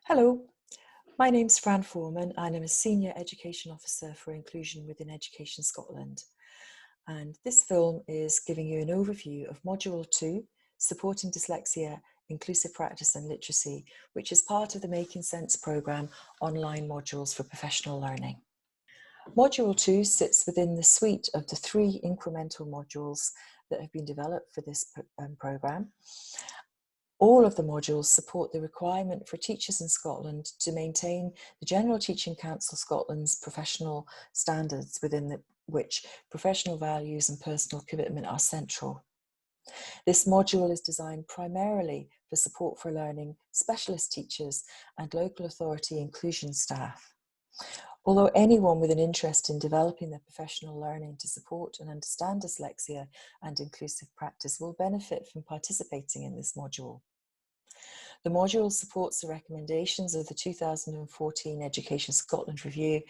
Hello, my name's Fran Foreman and I'm a Senior Education Officer for Inclusion within Education Scotland. And this film is giving you an overview of Module 2, Supporting Dyslexia, Inclusive Practice and Literacy, which is part of the Making Sense programme Online Modules for Professional Learning. Module 2 sits within the suite of the 3 incremental modules that have been developed for this programme. All of the modules support the requirement for teachers in Scotland to maintain the General Teaching Council Scotland's professional standards within which professional values and personal commitment are central. This module is designed primarily for support for learning, specialist teachers and local authority inclusion staff. Although anyone with an interest in developing their professional learning to support and understand dyslexia and inclusive practice will benefit from participating in this module. The module supports the recommendations of the 2014 Education Scotland Review,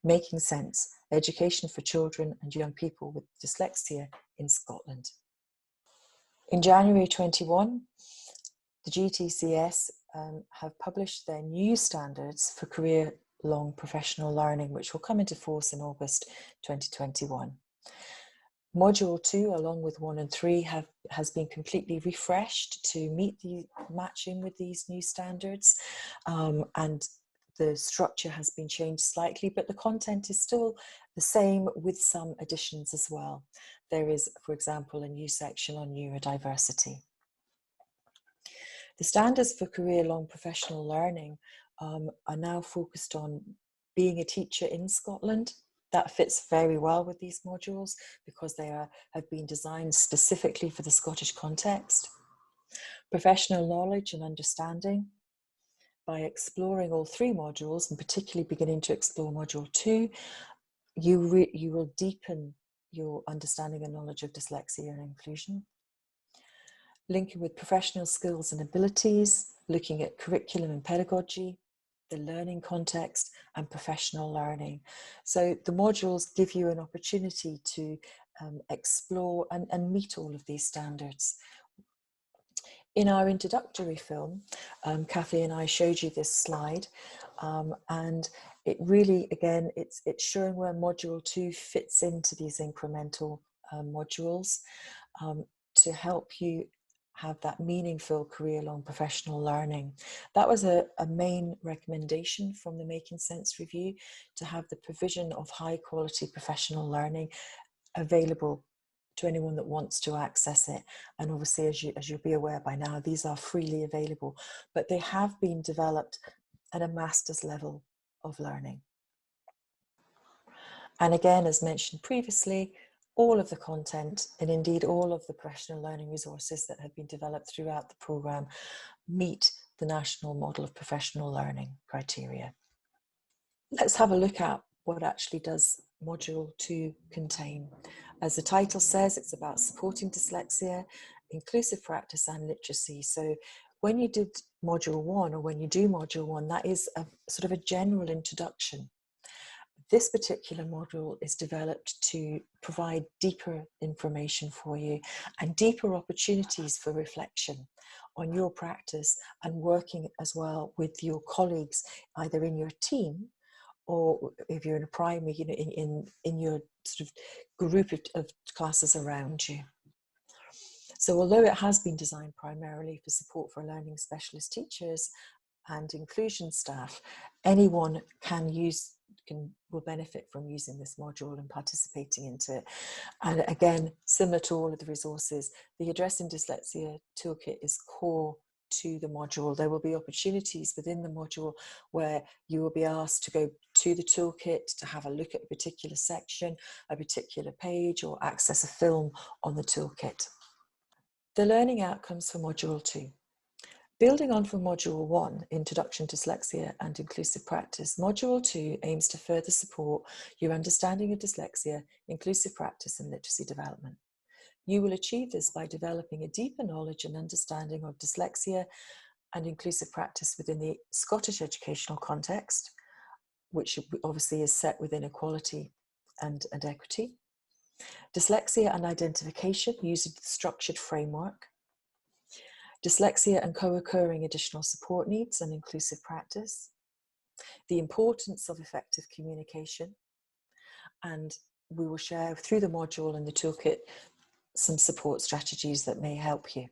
Making Sense, Education for Children and Young People with Dyslexia in Scotland. In January 21, the GTCS have published their new standards for career-long professional learning, which will come into force in August 2021. Module 2, along with 1 and 3, has been completely refreshed to match in with these new standards, and the structure has been changed slightly, but the content is still the same with some additions as well. There is, for example, a new section on neurodiversity. The standards for career-long professional learning are now focused on being a teacher in Scotland. That fits very well with these modules because they have been designed specifically for the Scottish context. Professional knowledge and understanding. By exploring all 3 modules, and particularly beginning to explore Module 2, you will deepen your understanding and knowledge of dyslexia and inclusion. Linking with professional skills and abilities, looking at curriculum and pedagogy, the learning context and professional learning. So the modules give you an opportunity to explore and meet all of these standards. In our introductory film, Kathy and I showed you this slide, and it really, again, it's showing where Module 2 fits into these incremental modules to help you have that meaningful career-long professional learning. That was a main recommendation from the Making Sense review, to have the provision of high-quality professional learning available to anyone that wants to access it. And obviously, as you'll be aware by now, these are freely available, but they have been developed at a master's level of learning. And again, as mentioned previously, all of the content and indeed all of the professional learning resources that have been developed throughout the programme meet the National Model of Professional Learning criteria. Let's have a look at what actually does Module 2 contain. As the title says, it's about supporting dyslexia, inclusive practice and literacy. So when you did Module 1, or when you do Module 1, that is a sort of a general introduction. This particular module is developed to provide deeper information for you and deeper opportunities for reflection on your practice and working as well with your colleagues, either in your team or if you're in a primary, you know, in your sort of group of classes around you. So although it has been designed primarily for support for learning specialist teachers and inclusion staff, anyone will benefit from using this module and participating into it. And again, similar to all of the resources, the Addressing Dyslexia Toolkit is core to the module. There will be opportunities within the module where you will be asked to go to the toolkit to have a look at a particular section, a particular page, or access a film on the toolkit. The learning outcomes for Module 2. Building on from Module 1, Introduction to Dyslexia and Inclusive Practice, Module 2 aims to further support your understanding of dyslexia, inclusive practice and literacy development. You will achieve this by developing a deeper knowledge and understanding of dyslexia and inclusive practice within the Scottish educational context, which obviously is set within equality and equity. Dyslexia and identification using the structured framework. Dyslexia and co-occurring additional support needs and inclusive practice, the importance of effective communication, and we will share through the module and the toolkit some support strategies that may help you.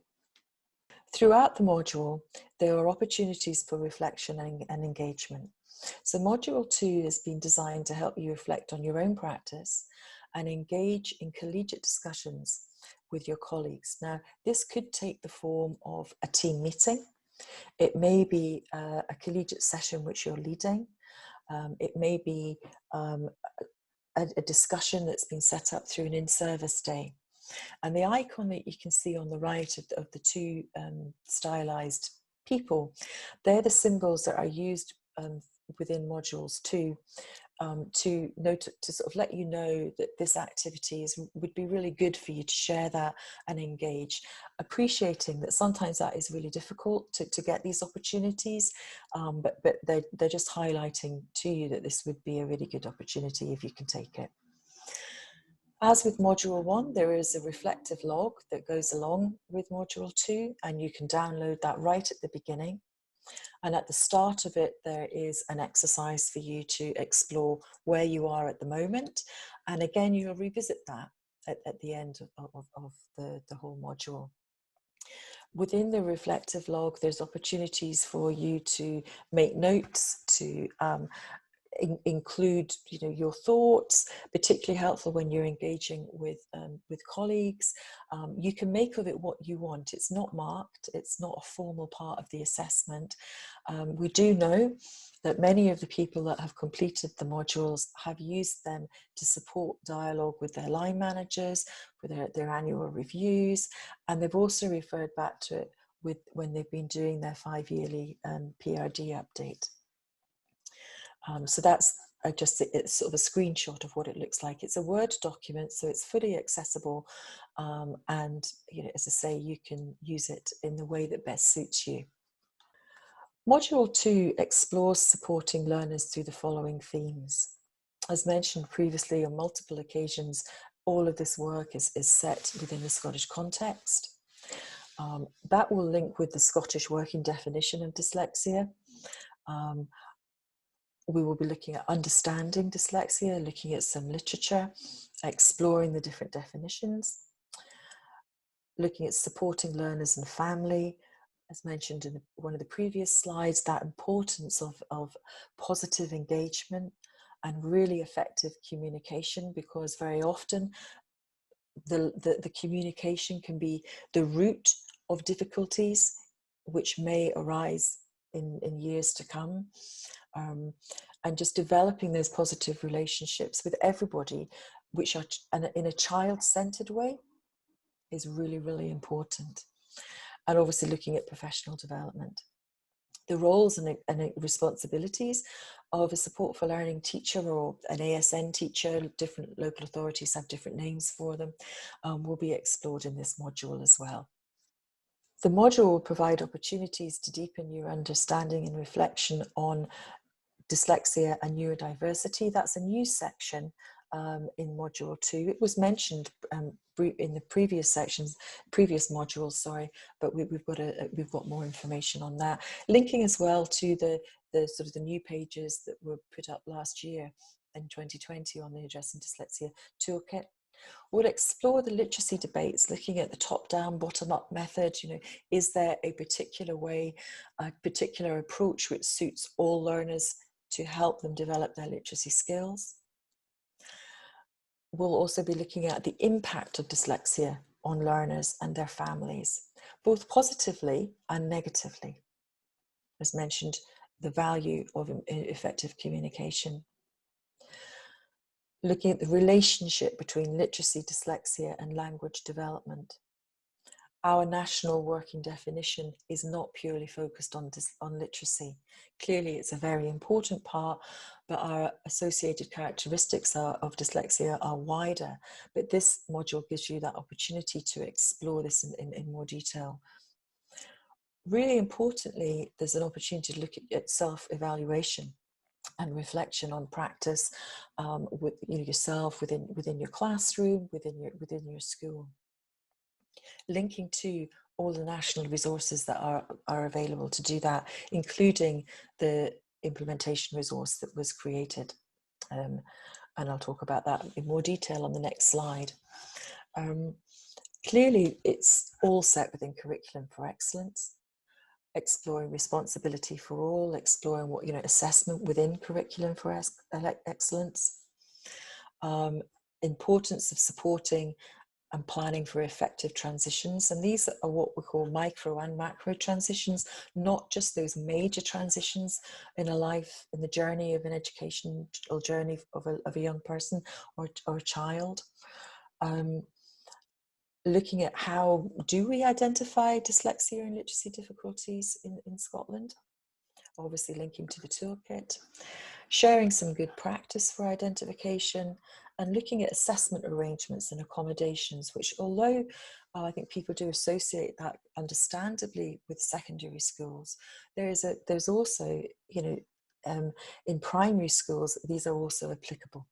Throughout the module, there are opportunities for reflection and engagement. So Module 2 has been designed to help you reflect on your own practice and engage in collegiate discussions with your colleagues. Now, this could take the form of a team meeting. It may be a collegiate session which you're leading. It may be a discussion that's been set up through an in-service day. And the icon that you can see on the right of the two stylized people, they're the symbols that are used within modules 2 to sort of let you know that this activity would be really good for you to share that and engage, appreciating that sometimes that is really difficult to get these opportunities, but they're just highlighting to you that this would be a really good opportunity if you can take it. As with Module 1, there is a reflective log that goes along with Module 2, and you can download that right at the beginning. And at the start of it, there is an exercise for you to explore where you are at the moment. And again, you'll revisit that at the end of the whole module. Within the reflective log, there's opportunities for you to make notes, to include your thoughts, particularly helpful when you're engaging with colleagues. You can make of it what you want. It's not marked, it's not a formal part of the assessment. We do know that many of the people that have completed the modules have used them to support dialogue with their line managers, with their annual reviews, and they've also referred back to it when they've been doing their 5-yearly PRD update. So that's it's sort of a screenshot of what it looks like. It's a Word document, so it's fully accessible, and as I say, you can use it in the way that best suits you. Module 2 explores supporting learners through the following themes. As mentioned previously on multiple occasions, all of this work is set within the Scottish context. That will link with the Scottish working definition of dyslexia. We will be looking at understanding dyslexia, looking at some literature, exploring the different definitions, looking at supporting learners and family. As mentioned in one of the previous slides, that importance of positive engagement and really effective communication, because very often the communication can be the root of difficulties which may arise in years to come. And just developing those positive relationships with everybody, which are in a child-centered way, is really, really important. And obviously looking at professional development. The roles and responsibilities of a support for learning teacher or an ASN teacher, different local authorities have different names for them, will be explored in this module as well. The module will provide opportunities to deepen your understanding and reflection on dyslexia and neurodiversity. That's a new section in Module 2. It was mentioned in the previous modules, sorry, but we've got more information on that. Linking as well to the sort of the new pages that were put up last year in 2020 on the Addressing Dyslexia toolkit. We'll explore the literacy debates, looking at the top-down, bottom-up method. Is there a particular way, a particular approach which suits all learners to help them develop their literacy skills? We'll also be looking at the impact of dyslexia on learners and their families, both positively and negatively. As mentioned, the value of effective communication. Looking at the relationship between literacy, dyslexia, and language development. Our national working definition is not purely focused on literacy. Clearly, it's a very important part, but our associated characteristics of dyslexia are wider. But this module gives you that opportunity to explore this in more detail. Really importantly, there's an opportunity to look at self-evaluation and reflection on practice with yourself, within your classroom, within your school. Linking to all the national resources that are available to do that, including the implementation resource that was created. And I'll talk about that in more detail on the next slide. Clearly, it's all set within Curriculum for Excellence, exploring responsibility for all, exploring what, assessment within Curriculum for Excellence, importance of supporting and planning for effective transitions. And these are what we call micro and macro transitions, not just those major transitions in a life, in the journey of an educational journey of a young person or a child. Looking at how do we identify dyslexia and literacy difficulties in Scotland, obviously linking to the toolkit, sharing some good practice for identification, and looking at assessment arrangements and accommodations, which although I think people do associate that understandably with secondary schools, there's also, in primary schools, these are also applicable.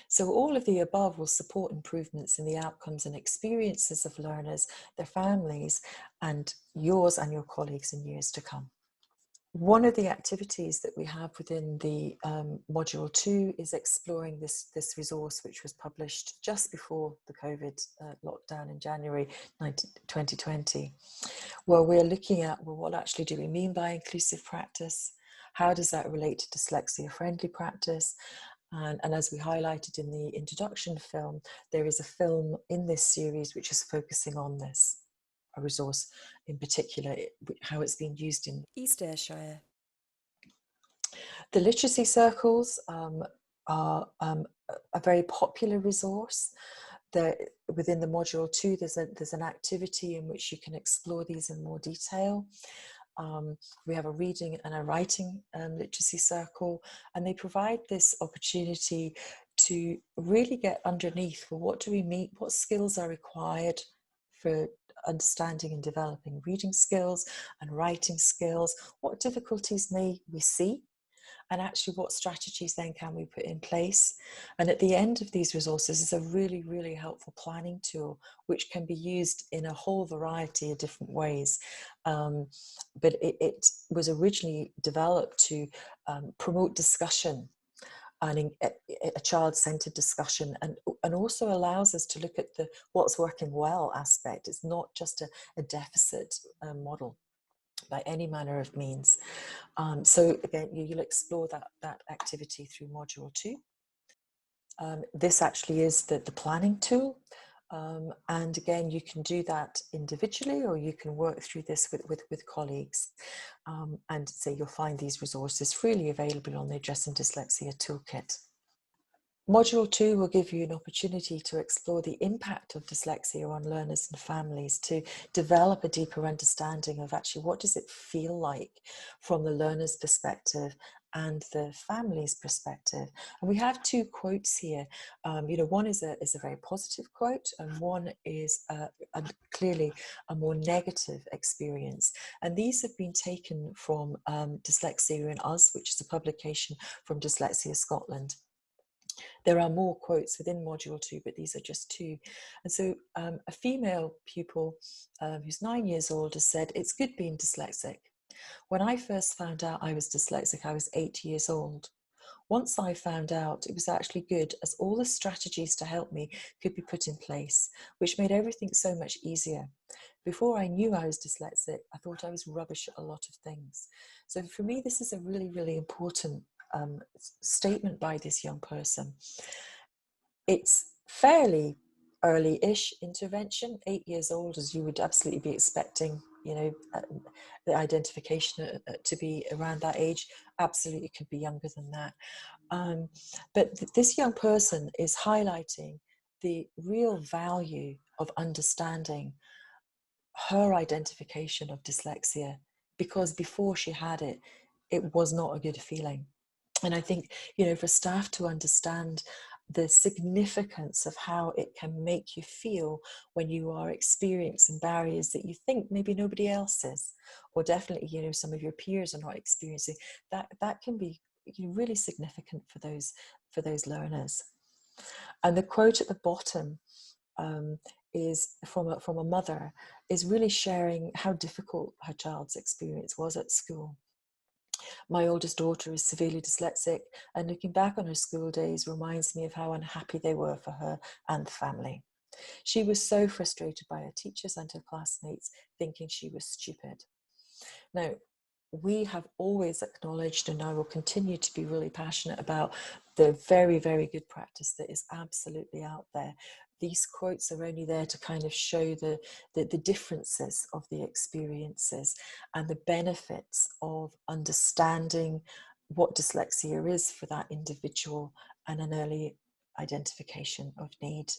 So all of the above will support improvements in the outcomes and experiences of learners, their families, and yours and your colleagues in years to come. One of the activities that we have within the Module 2 is exploring this resource, which was published just before the COVID lockdown in January 2020, where we're looking at, well, what actually do we mean by inclusive practice? How does that relate to dyslexia-friendly practice? And as we highlighted in the introduction film, there is a film in this series which is focusing on this, a resource in particular, how it's been used in East Ayrshire. The literacy circles are a very popular resource. Within the Module 2, there's an activity in which you can explore these in more detail. We have a reading and a writing literacy circle, and they provide this opportunity to really get underneath, well, what do we mean, what skills are required for understanding and developing reading skills and writing skills, what difficulties may we see, and actually what strategies then can we put in place. And at the end of these resources is a really, really helpful planning tool, which can be used in a whole variety of different ways. But it was originally developed to promote discussion and a child-centered discussion, and also allows us to look at the what's working well aspect. It's not just a deficit model by any manner of means. So again, you'll explore that activity through Module 2. This actually is the planning tool. And again, you can do that individually, or you can work through this with colleagues. And so you'll find these resources freely available on the Addressing Dyslexia Toolkit. Module 2 will give you an opportunity to explore the impact of dyslexia on learners and families, to develop a deeper understanding of actually what does it feel like from the learner's perspective and the family's perspective. And we have two quotes here. One is a very positive quote, and one is clearly a more negative experience. And these have been taken from Dyslexia in Us, which is a publication from Dyslexia Scotland. There are more quotes within Module 2, but these are just two. And so a female pupil who's 9 years old has said, "It's good being dyslexic. When I first found out I was dyslexic, I was 8 years old. Once I found out, it was actually good, as all the strategies to help me could be put in place, which made everything so much easier. Before I knew I was dyslexic, I thought I was rubbish at a lot of things." So for me, this is a really, really important statement by this young person. It's fairly early-ish intervention, 8 years old, as you would absolutely be expecting, the identification to be around that age. Absolutely could be younger than that. But this young person is highlighting the real value of understanding her identification of dyslexia, because before she had it, it was not a good feeling. And I think, for staff to understand the significance of how it can make you feel when you are experiencing barriers that you think maybe nobody else is, or definitely, some of your peers are not experiencing, that can be really significant for those learners. And the quote at the bottom is from a mother, is really sharing how difficult her child's experience was at school. My oldest daughter is severely dyslexic, and looking back on her school days reminds me of how unhappy they were for her and the family. She was so frustrated by her teachers and her classmates, thinking she was stupid. Now, we have always acknowledged, and I will continue to be really passionate about, the very, very good practice that is absolutely out there. These quotes are only there to kind of show the differences of the experiences and the benefits of understanding what dyslexia is for that individual and an early identification of need.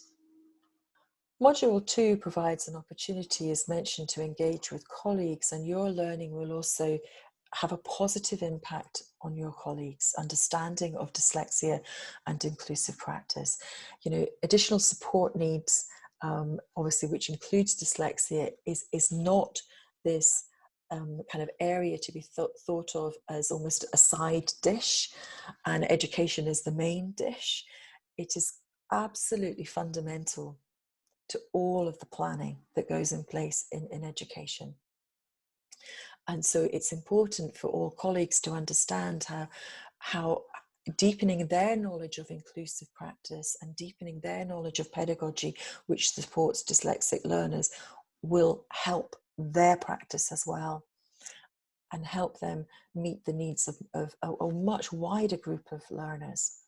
Module 2 provides an opportunity, as mentioned, to engage with colleagues, and your learning will also have a positive impact on your colleagues' understanding of dyslexia and inclusive practice. You know, additional support needs, obviously, which includes dyslexia, is not this kind of area to be thought of as almost a side dish, and education is the main dish. It is absolutely fundamental to all of the planning that goes in place in education. And so it's important for all colleagues to understand how deepening their knowledge of inclusive practice and deepening their knowledge of pedagogy, which supports dyslexic learners, will help their practice as well and help them meet the needs of a much wider group of learners.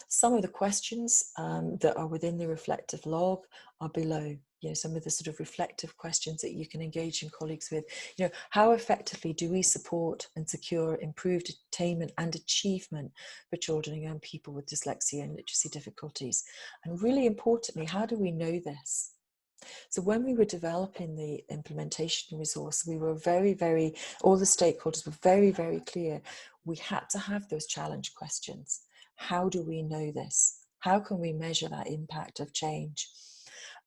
Some of the questions that are within the reflective log are below. You know, some of the sort of reflective questions that you can engage in colleagues with. You know, how effectively do we support and secure improved attainment and achievement for children and young people with dyslexia and literacy difficulties? And really importantly, how do we know this? So when we were developing the implementation resource, we were all the stakeholders were very, very clear. We had to have those challenge questions. How do we know this? How can we measure that impact of change?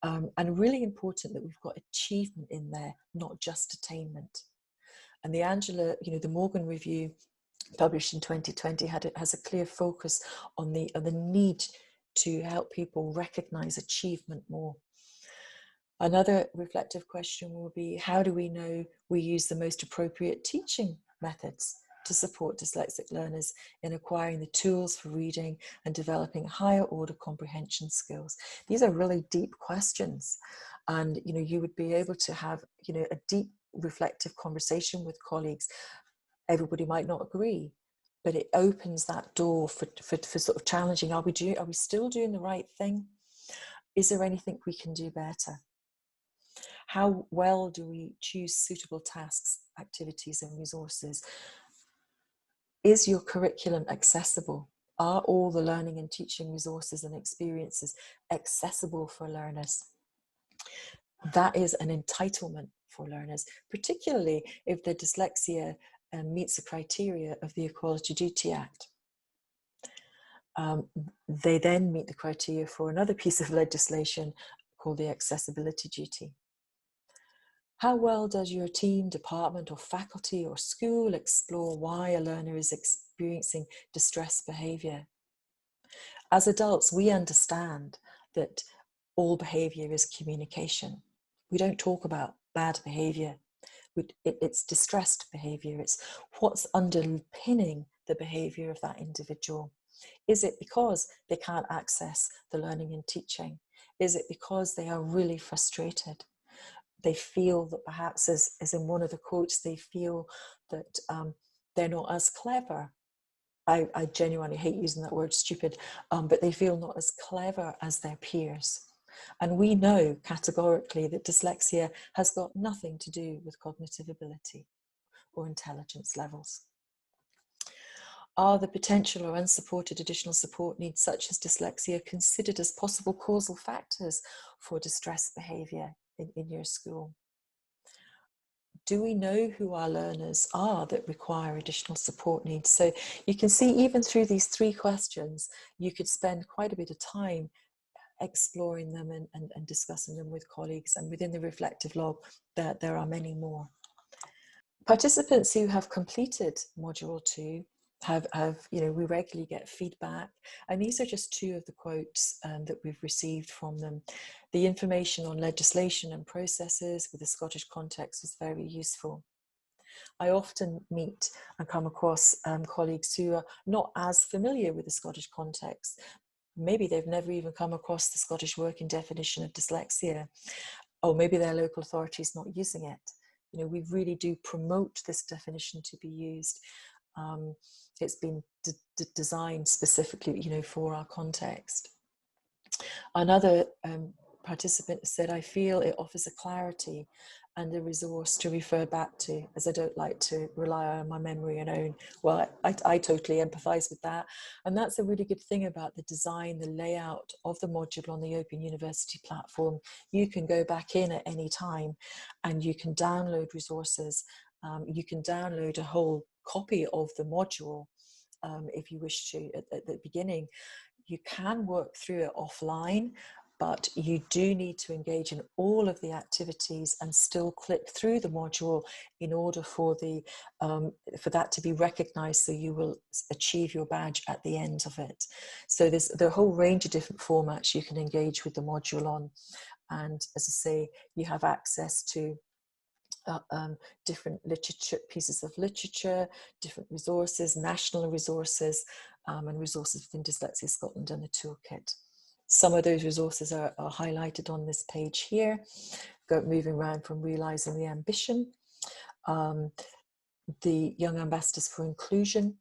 And really important that we've got achievement in there, not just attainment. And the Morgan Review, published in 2020, has a clear focus on the need to help people recognise achievement more. Another reflective question will be, how do we know we use the most appropriate teaching methods to support dyslexic learners in acquiring the tools for reading and developing higher order comprehension skills? These are really deep questions, and you would be able to have a deep reflective conversation with colleagues. Everybody might not agree, but it opens that door for sort of challenging. Are we still doing the right thing? Is there anything we can do better? How well do we choose suitable tasks, activities, and resources? Is your curriculum accessible? Are all the learning and teaching resources and experiences accessible for learners? That is an entitlement for learners, particularly if their dyslexia meets the criteria of the Equality Duty Act. They then meet the criteria for another piece of legislation called the Accessibility Duty. How well does your team, department, or faculty or school explore why a learner is experiencing distressed behaviour? As adults, we understand that all behaviour is communication. We don't talk about bad behaviour. It's distressed behaviour. It's what's underpinning the behaviour of that individual. Is it because they can't access the learning and teaching? Is it because they are really frustrated? They feel that perhaps, as in one of the quotes, they feel that they're not as clever. I genuinely hate using that word stupid, but they feel not as clever as their peers. And we know categorically that dyslexia has got nothing to do with cognitive ability or intelligence levels. Are the potential or unsupported additional support needs such as dyslexia considered as possible causal factors for distressed behaviour in your school? Do we know who our learners are that require additional support needs? So you can see, even through these 3 questions, you could spend quite a bit of time exploring them and discussing them with colleagues. And within the reflective log, there are many more. Participants who have completed Module 2 we regularly get feedback, and these are just two of the quotes that we've received from them. The information on legislation and processes with the Scottish context was very useful. I often meet and come across colleagues who are not as familiar with the Scottish context. Maybe they've never even come across the Scottish working definition of dyslexia, or maybe their local authority is not using it. We really do promote this definition to be used. It's been designed specifically, for our context. Another participant said, I feel it offers a clarity and a resource to refer back to, as I don't like to rely on my memory and own. Well, I totally empathise with that. And that's a really good thing about the design, the layout of the module on the Open University platform. You can go back in at any time and you can download resources. You can download a whole copy of the module if you wish to at the beginning. You can work through it offline, but you do need to engage in all of the activities and still click through the module in order for that to be recognized, so you will achieve your badge at the end of it. So there's a whole range of different formats you can engage with the module on. And as I say, you have access to different pieces of literature, different resources, national resources, and resources within Dyslexia Scotland and the toolkit. Some of those resources are highlighted on this page here, moving around from Realising the Ambition, the Young Ambassadors for Inclusion,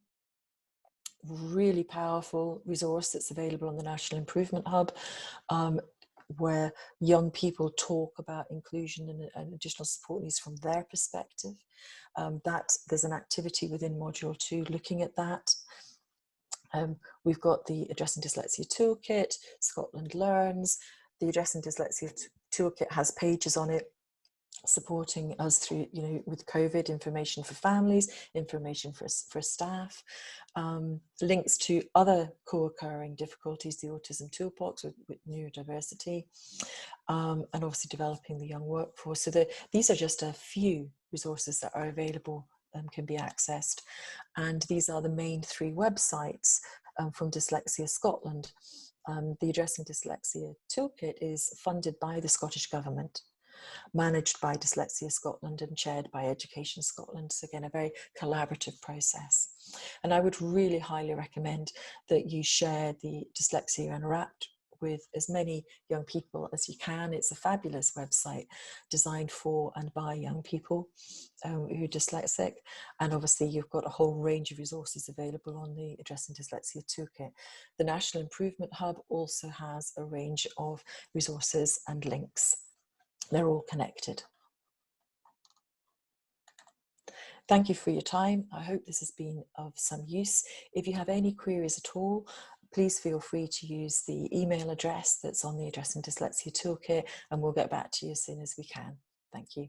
really powerful resource that's available on the National Improvement Hub, where young people talk about inclusion and additional support needs from their perspective. There's an activity within Module 2 looking at that. We've got the Addressing Dyslexia Toolkit, Scotland Learns. The Addressing Dyslexia Toolkit has pages on it supporting us through, with COVID, information for families, information for staff, links to other co-occurring difficulties, the Autism Toolbox with neurodiversity, and obviously developing the young workforce. So these are just a few resources that are available and can be accessed. And these are the main 3 websites from Dyslexia Scotland. The Addressing Dyslexia Toolkit is funded by the Scottish Government, managed by Dyslexia Scotland and chaired by Education Scotland. So again, a very collaborative process. And I would really highly recommend that you share the Dyslexia Unwrapped with as many young people as you can. It's a fabulous website designed for and by young people who are dyslexic. And obviously you've got a whole range of resources available on the Addressing Dyslexia Toolkit. The National Improvement Hub also has a range of resources and links. They're all connected. Thank you for your time. I hope this has been of some use. If you have any queries at all, please feel free to use the email address that's on the Addressing Dyslexia Toolkit, and we'll get back to you as soon as we can. Thank you.